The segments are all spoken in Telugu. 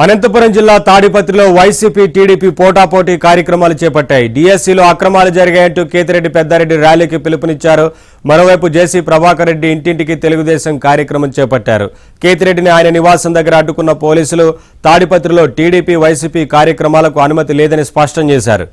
అనంతపురం జిల్లా తాడిపత్రిలో వైసీపీ టీడీపీ పోటాపోటీ కార్యక్రమాలు చేపట్టాయి. డీఎస్సీలో అక్రమాలు జరిగాయంటూ కేతిరెడ్డి పెద్దారెడ్డి ర్యాలీకి పిలుపునిచ్చారు. మరోవైపు జేసీ ప్రభాకర్ రెడ్డి ఇంటింటికి తెలుగుదేశం కార్యక్రమం చేపట్టారు. కేతిరెడ్డిని ఆయన నివాసం దగ్గర అడ్డుకున్న పోలీసులు తాడిపత్రిలో టీడీపీ వైసీపీ కార్యక్రమాలకు అనుమతి లేదని స్పష్టం చేశారు.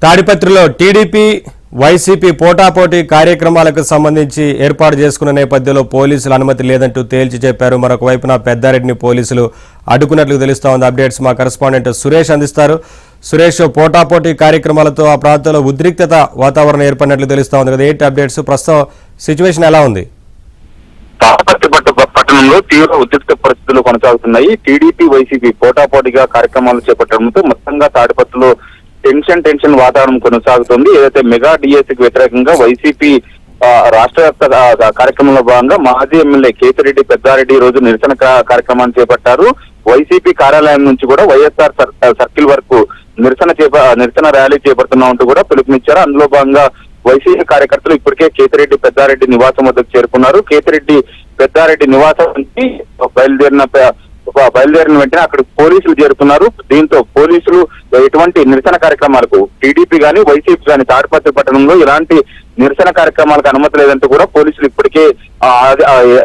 తాడిపత్రిలో టీడీపీ వైసీపీ పోటాపోటీ కార్యక్రమాలకు సంబంధించి ఏర్పాటు చేసుకున్న నేపథ్యంలో పోలీసులు అనుమతి లేదంటూ తేల్చి చెప్పారు. మరొక వైపున పెద్దారెడ్డిని పోలీసులు అడ్డుకున్నట్లు తెలుస్తా ఉంది. అప్డేట్స్ మా కరెస్పాండెంట్ సురేష్ అందిస్తారు. సురేష్, పోటాపోటీ కార్యక్రమాలతో ఆ ప్రాంతంలో ఉద్రిక్తత వాతావరణం ఏర్పడినట్లు తెలుస్తా ఉంది కదా, ఏంటి అప్డేట్స్? ప్రస్తుతం సిచ్యువేషన్ ఎలా ఉంది? తాడిపత్రి పట్టణంలో తీవ్ర ఉద్రిక్త పరిస్థితులు కొనసాగుతున్నాయి. టీడీపీ వైసీపీ పోటాపోటీగా కార్యక్రమాలు చేపట్టడంతో మొత్తంగా తాడిపత్రిలో టెన్షన్ వాతావరణం కొనసాగుతుంది. ఏదైతే మెగా డిఎస్సీకి వ్యతిరేకంగా వైసీపీ రాష్ట్ర వ్యాప్త కార్యక్రమంలో భాగంగా మాజీ ఎమ్మెల్యే కేతిరెడ్డి పెద్దారెడ్డి రోజు నిరసన కార్యక్రమాన్ని చేపట్టారు. వైసీపీ కార్యాలయం నుంచి కూడా వైఎస్ఆర్ సర్కిల్ వరకు నిరసన ర్యాలీ చేపడుతున్నామంటూ కూడా పిలుపునిచ్చారు. అందులో భాగంగా వైసీపీ కార్యకర్తలు ఇప్పటికే కేతిరెడ్డి పెద్దారెడ్డి నివాసం వద్దకు చేరుకున్నారు. కేతిరెడ్డి పెద్దారెడ్డి నివాసం నుంచి బయలుదేరిన వెంటనే అక్కడ పోలీసులు చేరుకున్నారు. దీంతో పోలీసులు ఎటువంటి నిరసన కార్యక్రమాలకు టీడీపీ గాని వైసీపీ గాని తాడిపత్రి పట్టణంలో ఎలాంటి నిరసన కార్యక్రమాలకు అనుమతి లేదంటూ కూడా పోలీసులు ఇప్పటికే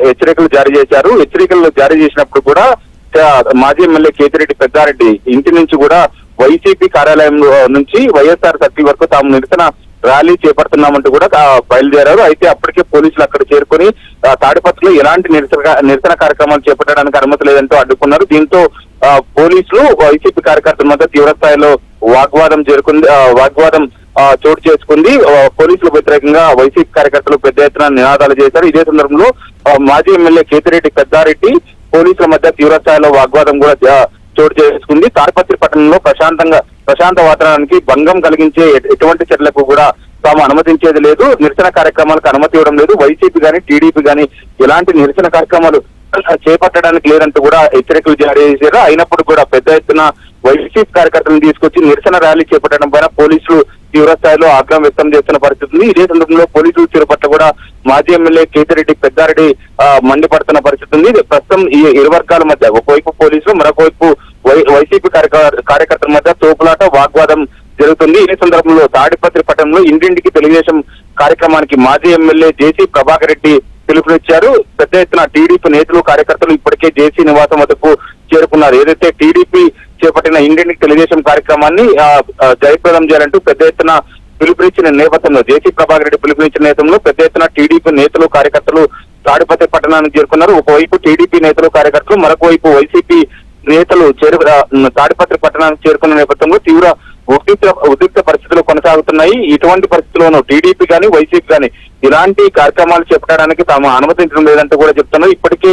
హెచ్చరికలు జారీ చేశారు. హెచ్చరికలు జారీ చేసినప్పుడు కూడా మాజీ ఎమ్మెల్యే కేతిరెడ్డి పెద్దారెడ్డి ఇంటి నుంచి కూడా వైసీపీ కార్యాలయం నుంచి వైఎస్ఆర్ సర్కిల్ వరకు తాము నిరసన ర్యాలీ చేపడుతున్నామంటూ కూడా బయలుదేరారు. అయితే అప్పటికే పోలీసులు అక్కడ చేరుకుని తాడిపత్రిలో ఎలాంటి నిరసన కార్యక్రమాలు చేపట్టడానికి అనుమతి లేదంటూ అడ్డుకున్నారు. దీంతో పోలీసులు వైసీపీ కార్యకర్తల మధ్య తీవ్ర స్థాయిలో వాగ్వాదం చోటు చేసుకుంది. పోలీసులకు వ్యతిరేకంగా వైసీపీ కార్యకర్తలు పెద్ద ఎత్తున నినాదాలు చేశారు. ఇదే సందర్భంలో మాజీ ఎమ్మెల్యే కేతిరెడ్డి పెద్దారెడ్డి పోలీసుల మధ్య తీవ్ర స్థాయిలో వాగ్వాదం కూడా చోటు చేసుకుంది. తాడిపత్రి పట్టణంలో ప్రశాంత వాతావరణానికి భంగం కలిగించే ఎటువంటి చర్యలకు కూడా తాము అనుమతించేది లేదు, నిరసన కార్యక్రమాలకు అనుమతి ఇవ్వడం లేదు, వైసీపీ గాని టీడీపీ గాని ఎలాంటి నిరసన కార్యక్రమాలు చేపట్టడానికి లేదంటూ కూడా హెచ్చరికలు జారీ చేశారు. అయినప్పుడు కూడా పెద్ద ఎత్తున వైసీపీ కార్యకర్తలను తీసుకొచ్చి నిరసన ర్యాలీ చేపట్టడం పైన పోలీసులు తీవ్ర స్థాయిలో ఆగ్రహం వ్యక్తం చేస్తున్న పరిస్థితి ఉంది. ఇదే సందర్భంలో పోలీసులు తీరుపట్ల కూడా మాజీ ఎమ్మెల్యే కేతిరెడ్డి పెద్దారెడ్డి మండిపడుతున్న పరిస్థితి ఉంది. ప్రస్తుతం ఈ ఇరు వర్గాల మధ్య ఒకవైపు పోలీసులు, మరొక వైపు వైసీపీ కార్యకర్తల మధ్య తోపులాట వాగ్వాదం జరుగుతుంది. ఇదే సందర్భంలో తాడిపత్రి పట్టణంలో ఇంటింటికి తెలుగుదేశం కార్యక్రమానికి మాజీ ఎమ్మెల్యే జేసీ ప్రభాకర్ రెడ్డి పిలుపునిచ్చారు. పెద్ద ఎత్తున టీడీపీ నేతలు కార్యకర్తలు ఇప్పటికే జేసీ నివాసం వద్దకు చేరుకున్నారు. ఏదైతే టీడీపీ చేపట్టిన ఇంటింటికి తెలుగుదేశం కార్యక్రమాన్ని జయప్రదం చేయాలంటూ పెద్ద ఎత్తున పిలుపునిచ్చిన నేపథ్యంలో జేసీ ప్రభాకర్ రెడ్డి పిలుపునిచ్చిన నేపథ్యంలో పెద్ద ఎత్తున టీడీపీ నేతలు కార్యకర్తలు తాడిపత్రి పట్టణానికి చేరుకున్నారు. ఒకవైపు టీడీపీ నేతలు కార్యకర్తలు, మరొక వైపు వైసీపీ నేతలు తాడిపత్రి పట్టణానికి చేరుకున్న నేపథ్యంలో తీవ్ర ఉద్రిక్త పరిస్థితులు కొనసాగుతున్నాయి. ఇటువంటి పరిస్థితుల్లోనూ టీడీపీ గాని వైసీపీ గాని ఇలాంటి కార్యక్రమాలు చేపట్టడానికి తాము అనుమతించడం లేదంటూ కూడా చెప్తున్నారు. ఇప్పటికే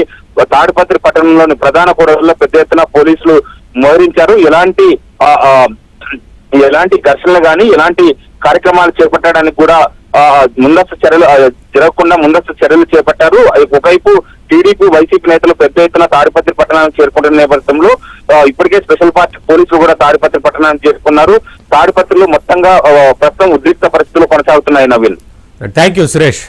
తాడిపత్రి పట్టణంలోని ప్రధాన కూడళ్లలో పెద్ద ఎత్తున పోలీసులు మోహరించారు. ఎలాంటి ఘర్షణలు గాని ఎలాంటి కార్యక్రమాలు చేపట్టడానికి కూడా ముందస్తు చర్యలు చేపట్టారు. ఒకవైపు టీడీపీ వైసీపీ నేతలు పెద్ద ఎత్తున తాడిపత్రి పట్టణానికి చేరుకుంటున్న నేపథ్యంలో ఇప్పటికే స్పెషల్ పార్టీ పోలీసులు కూడా తాడిపత్రి పట్టణానికి చేరుకున్నారు. తాడిపత్రిలో మొత్తంగా ప్రస్తుతం ఉద్రిక్త పరిస్థితులు కొనసాగుతున్నాయి. Naveen, thank you Suresh.